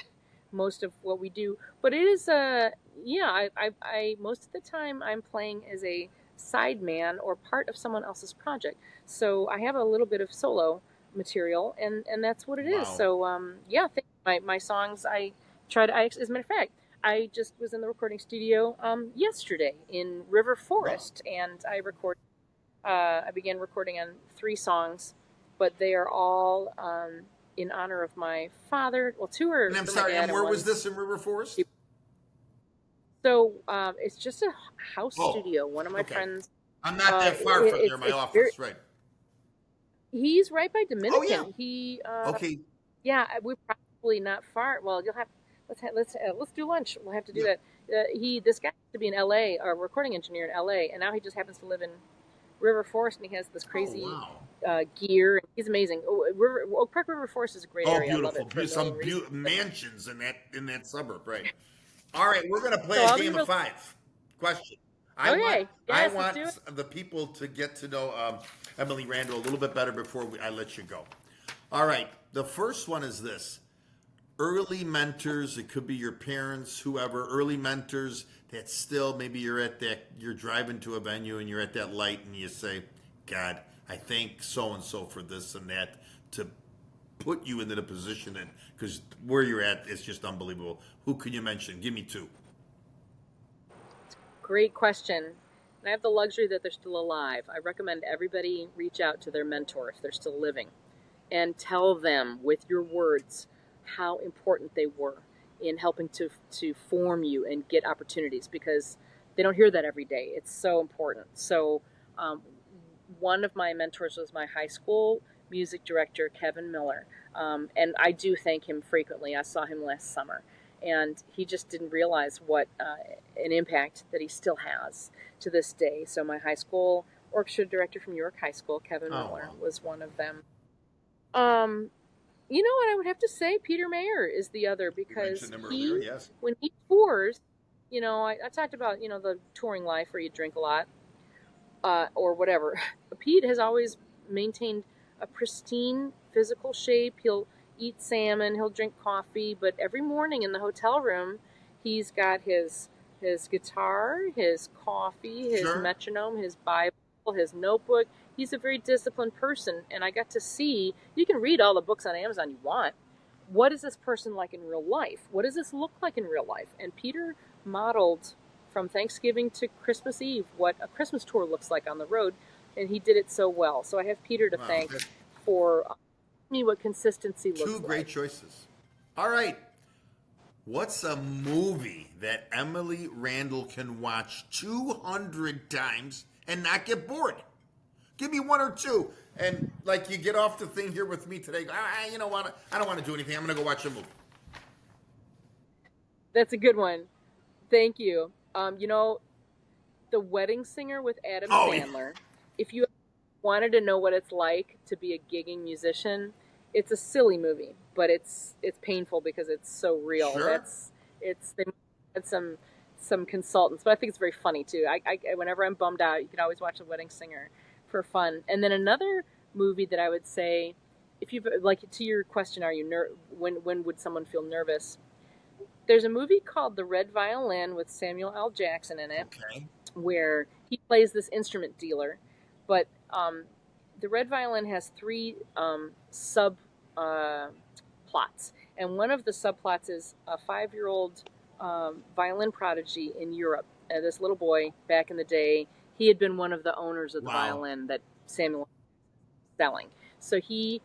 most of what we do, but it is, I most of the time I'm playing as a sideman or part of someone else's project. So I have a little bit of solo material and that's what it is. So, my songs, as a matter of fact, I just was in the recording studio, yesterday in River Forest and I began recording on 3 songs, but they are all in honor of my father. Well, 2 are. And I'm sorry, and where was this in River Forest? So it's just a house studio. One of my friends. I'm not that far from there, my office, right? He's right by Dominican. Oh, yeah. Okay. Yeah, we're probably not far. Well, you'll have. Let's do lunch. We'll have to do that. This guy used to be in L.A., a recording engineer in L.A., and now he just happens to live in River Forest, and he has this crazy gear. He's amazing. Oak Park River Forest is a great area. Beautiful. I love it. Some mansions in that suburb, right? All right, we're going to play a game of 5 questions. I want the people to get to know Emily Randle a little bit better before I let you go. All right, the first one is this. Early mentors, it could be your parents, whoever, early mentors that still, maybe you're driving to a venue and you're at that light and you say, God, I thank so-and-so for this and that, to put you into the position that, because where you're at, it's just unbelievable. Who can you mention? Give me 2. Great question. and I have the luxury that they're still alive. I recommend everybody reach out to their mentor if they're still living and tell them with your words how important they were in helping to form you and get opportunities, because they don't hear that every day. It's so important. So one of my mentors was my high school music director, Kevin Miller. And I do thank him frequently. I saw him last summer, and he just didn't realize what an impact that he still has to this day. So my high school orchestra director from York High School, Kevin Miller, was one of them. You know what I would have to say? Peter Mayer is the other, because when he tours, I talked about, the touring life where you drink a lot, or whatever. Pete has always maintained a pristine physical shape. He'll eat salmon, he'll drink coffee, but every morning in the hotel room, he's got his guitar, his coffee, his metronome, his Bible, his notebook. He's a very disciplined person, and I got to see, you can read all the books on Amazon you want. What is this person like in real life? What does this look like in real life? And Peter modeled from Thanksgiving to Christmas Eve what a Christmas tour looks like on the road, and he did it so well. So I have Peter to thank for me what consistency looks like. Two great choices. All right. What's a movie that Emily Randle can watch 200 times and not get bored? Give me one or two. And like, you get off the thing here with me today, you know what? I don't want to do anything. I'm going to go watch a movie. That's a good one. Thank you. The Wedding Singer with Adam Sandler. Yeah. If you wanted to know what it's like to be a gigging musician, it's a silly movie, but it's painful because it's so real. Sure. They had some consultants, but I think it's very funny too. I whenever I'm bummed out, you can always watch The Wedding Singer for fun. And then another movie that I would say, if you like, to your question, are you when would someone feel nervous? There's a movie called The Red Violin with Samuel L. Jackson in it, where he plays this instrument dealer. But The Red Violin has three subplots. And one of the subplots is a 5-year-old violin prodigy in Europe. This little boy, back in the day, he had been one of the owners of the violin that Samuel was selling. So he's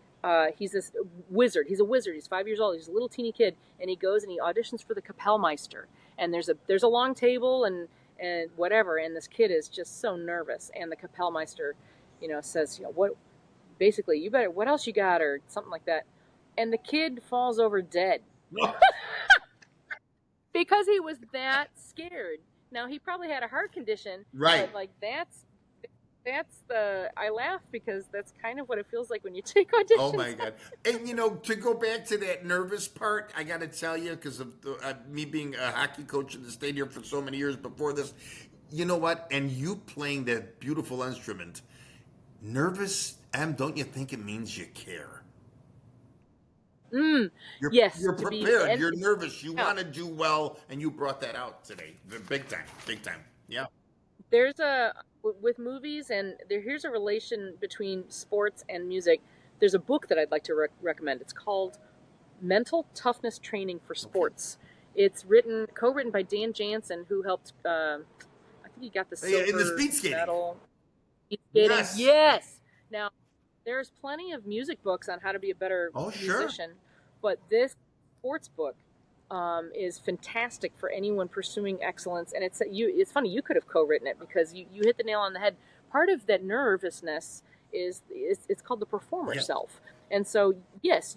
this wizard. He's a wizard. He's 5 years old. He's a little teeny kid, and he goes and he auditions for the Kapellmeister. And there's a long table and whatever, and this kid is just so nervous. And the Kapellmeister, says, what else you got, or something like that. And the kid falls over dead because he was that scared. Now, he probably had a heart condition, right? But I laugh because that's kind of what it feels like when you take auditions. Oh my God. And to go back to that nervous part, I got to tell you, because of me being a hockey coach in the stadium for so many years before this, you know what? And you playing that beautiful instrument, nervous, don't you think it means you care? Yes. You're prepared. You're nervous. You want to do well, and you brought that out today. Big time. Yeah. There's with movies, and here's a relation between sports and music. There's a book that I'd like to recommend. It's called Mental Toughness Training for Sports. Okay. It's co-written by Dan Jansen, who helped, I think he got the silver in the speed skating medal. Speed skating. Yes. Now, there's plenty of music books on how to be a better musician, but this sports book is fantastic for anyone pursuing excellence. And it's funny, you could have co-written it, because you hit the nail on the head. Part of that nervousness is it's called the performer self. And so, yes,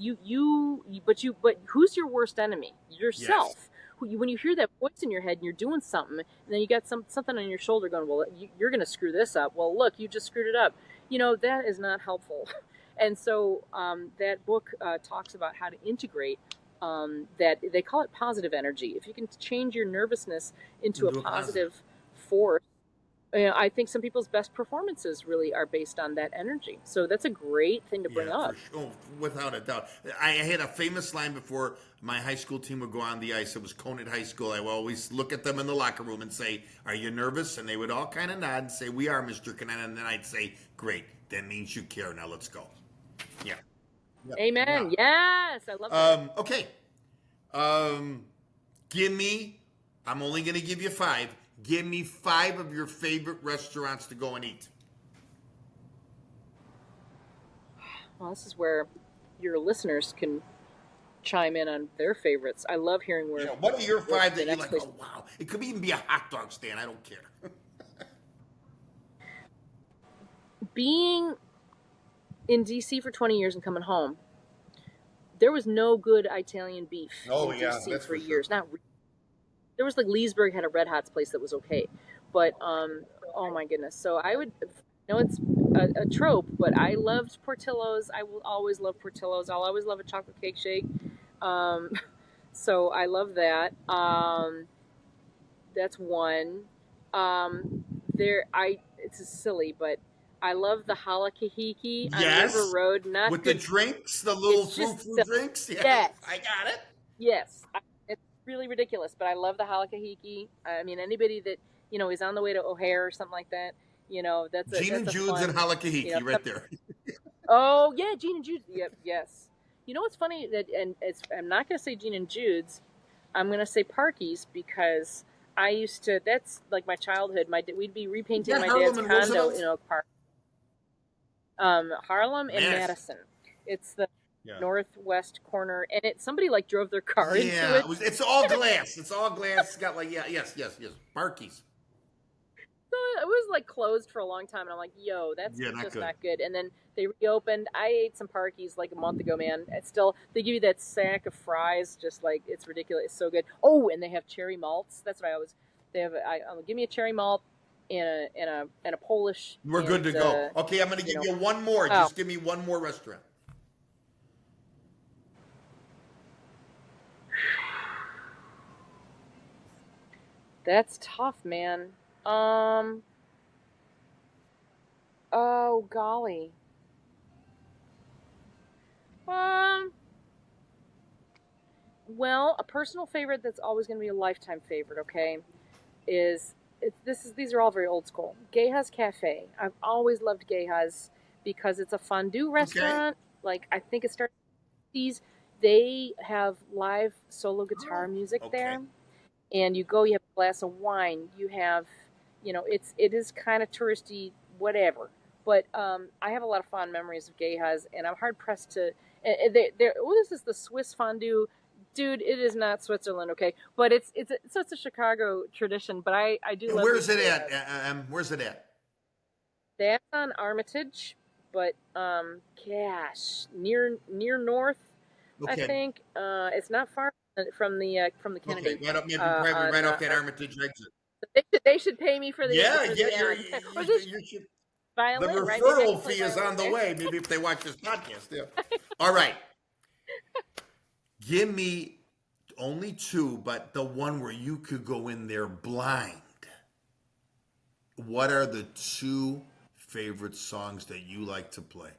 but who's your worst enemy? Yourself. Yes. When you hear that voice in your head and you're doing something, and then you got something on your shoulder going, well, you're going to screw this up. Well, look, you just screwed it up. That is not helpful. And so that book talks about how to integrate that. They call it positive energy. If you can change your nervousness into a positive force, I think some people's best performances really are based on that energy. So that's a great thing to bring up. For sure. Without a doubt. I had a famous line before my high school team would go on the ice. It was Conant High School. I would always look at them in the locker room and say, "Are you nervous?" And they would all kind of nod and say, "We are, Mr. Conenna." And then I'd say, "Great. That means you care. Now let's go." Yeah. Amen. Yeah. Yes. I love that. Okay. I'm only going to give you 5. Give me 5 of your favorite restaurants to go and eat. Well, this is where your listeners can chime in on their favorites. I love hearing Yeah, where what are your what 5 the that you next like? place. Oh, wow. It could even be a hot dog stand. I don't care. Being in DC for 20 years and coming home, there was no good Italian beef Oh, in yeah, DC that's for for sure. years. Not there was like Leesburg had a Red Hots place that was okay, but oh my goodness. So I would know it's a trope, but I loved Portillo's. I will always love Portillo's. I'll always love a chocolate cake shake. Um, so I love that. That's one. Um, it's silly, but I love the halakahiki on River Yes. Road. Not With the good. drinks, the little It's just frou-frou silly. drinks. Yes, Yes, I got it. yes. It's really ridiculous, but I love the halakahiki. I mean, anybody that is on the way to O'Hare or something like that, Gene and that's a Jude's and fun. You know, halakahiki right there. oh yeah, Gene and Jude. Yep, yes. You know what's funny that, and I'm not going to say Gene and Jude's. I'm going to say Parky's because I used to. That's like my childhood. We'd be Is repainting that my Harlem dad's and condo Roosevelt? in Oak Park. Harlem and Yes. Madison. It's the Yeah. northwest corner, and somebody like drove their car into Yeah, it. it's all glass. It's all glass. It's got like, yeah, yes. Barkeys. So it was like closed for a long time, and I'm like, "Yo, that's Yeah, not just good. not good." And then they reopened. I ate some Parkies like a month ago, man. It's still they give you that sack of fries, just like it's ridiculous. It's so good. Oh, and they have cherry malts. That's what I always. They have. Give me a cherry malt and a Polish. We're good to And go. Okay, I'm going to give you one more. Oh, Just give me one more restaurant. that's tough, man. Um. Oh golly. Um. Well, a personal favorite that's always going to be a lifetime favorite. Okay, is these are all very old school. Geha's Cafe. I've always loved Geha's because it's a fondue Okay. restaurant. Like I think it started these. They have live solo guitar music Okay. there, and you go. You have a glass of wine. You have, it is kind of touristy, whatever. But I have a lot of fond memories of Geha's, and I'm hard pressed to. This is the Swiss fondue dude, it is not Switzerland, okay, but it's a Chicago tradition. But I do And love where's these it at? Geha's. Where's it at? That's on Armitage, but gosh, near North, I Okay. think. It's not far from the Okay. Kennedy. Right up, maybe On right off that Armitage exit. they should pay me for the Yeah, for yeah, the or this you should. The violin, right? Maybe I can referral play fee is on violin the there. way. Maybe if they watch this podcast. Yeah. All right. Give me only 2, but the one where you could go in there blind. What are the 2 favorite songs that you like to play?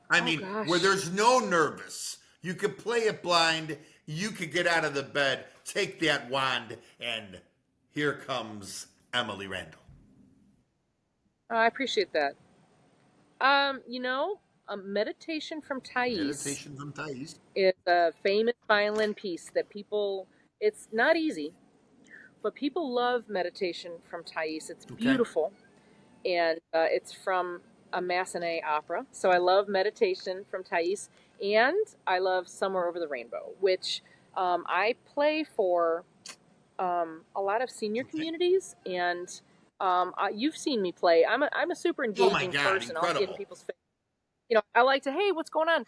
I Oh mean, where gosh. there's no nervous. You could play it blind. You could get out of the bed, take that wand, and here comes Emily Randle. Oh, I appreciate that. Um, you know, a meditation from Thais Meditation from Thais. is a famous violin piece that people. It's not easy, but people love meditation from Thais. It's Okay. beautiful, and it's from a Massenet opera. So I love meditation from Thais, and I love Somewhere Over the Rainbow, which I play for a lot of senior Okay. communities, and you've seen me play. I'm a super Oh my engaging God, person. I'll get in incredible. people's face. I like to, hey, what's going on?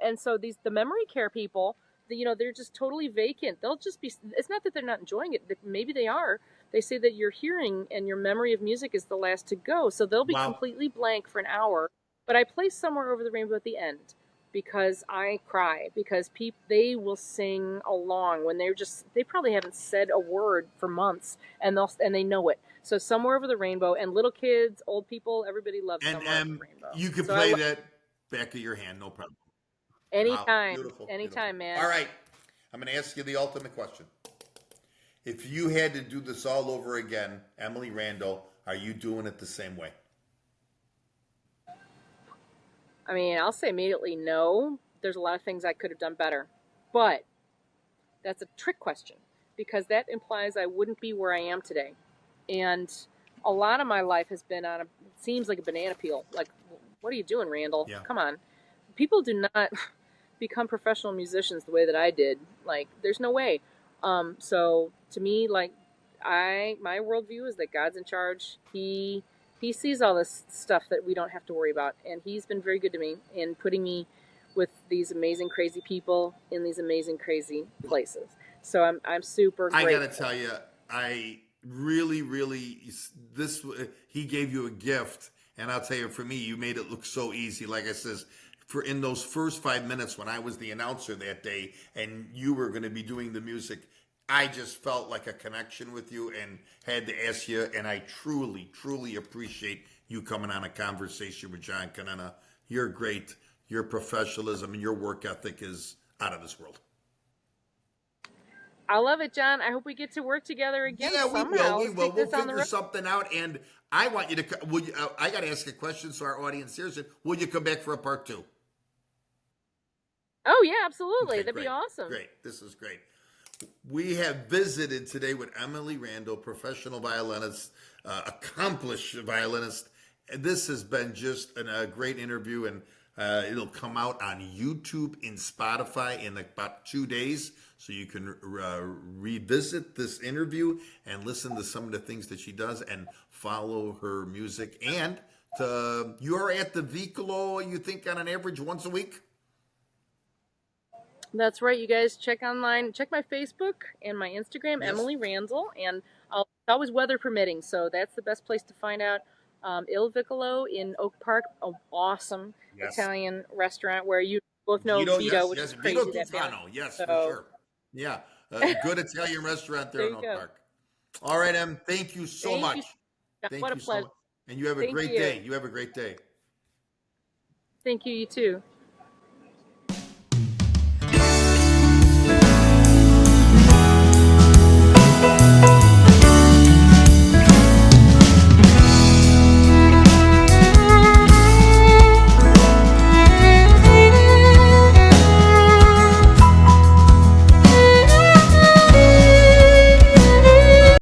And so the memory care people, they're just totally vacant. They'll just be. It's not that they're not enjoying it. Maybe they are. They say that your hearing and your memory of music is the last to go, so they'll be Wow. completely blank for an hour. But I play Somewhere Over the Rainbow at the end because I cry because they will sing along when they probably haven't said a word for months and they know it. So Somewhere Over the Rainbow, and little kids, old people, everybody loves And Somewhere Over the Rainbow. you can So play that back of your hand, no problem. Wow. anytime, Beautiful. Beautiful. anytime, man. All right. I'm going to ask you the ultimate question. If you had to do this all over again, Emily Randle, are you doing it the same way? I mean, I'll say immediately no. There's a lot of things I could have done better, but That's a trick question because that implies I wouldn't be where I am today. And a lot of my life has been on seems like a banana peel. Like, what are you doing, Randle? Yeah. Come on. People do not become professional musicians the way that I did. Like, there's no way. So to me, like, my worldview is that God's in charge. He sees all this stuff that we don't have to worry about, and He's been very good to me in putting me with these amazing, crazy people in these amazing, crazy places. So I'm super grateful. I gotta tell you, I really this he gave you a gift, and I'll tell you, for me, you made it look so easy. Like I says, for in those first 5 minutes when I was the announcer that day, and you were going to be doing the music, I just felt like a connection with you, and had to ask you. And I truly appreciate you coming on a conversation with John Conenna. You're great. Your professionalism and your work ethic is out of this world. I love it, John. I hope we get to work together again. Yeah, somehow. we will. We'll This on the figure road. something out. And I want you to. Will you, I got to ask a question so our audience hears it. Will you come back for a part 2? Oh yeah, absolutely. Okay, That'd be awesome. Great. This is great. We have visited today with Emily Randle, professional violinist, accomplished violinist. And this has been just a great interview, and it'll come out on YouTube and Spotify in about 2 days, so you can revisit this interview and listen to some of the things that she does and follow her music. And you're at the Vicolo, you think, on an average once a week? That's right, you guys. Check online. Check my Facebook and my Instagram, Yes. Emily Randle, and it's always weather permitting, so that's the best place to find out. Il Vicolo in Oak Park, an awesome Yes. Italian restaurant where you both know Vito, which is crazy. Vito that Tufano, family. yes, So- for sure. Yeah, good Italian restaurant there There in you Oak go. Park. All right, Em, thank you so Thank you. much. Thank What a you so pleasure. much. And you have a Thank great you. day. You have a great day. Thank you, you too.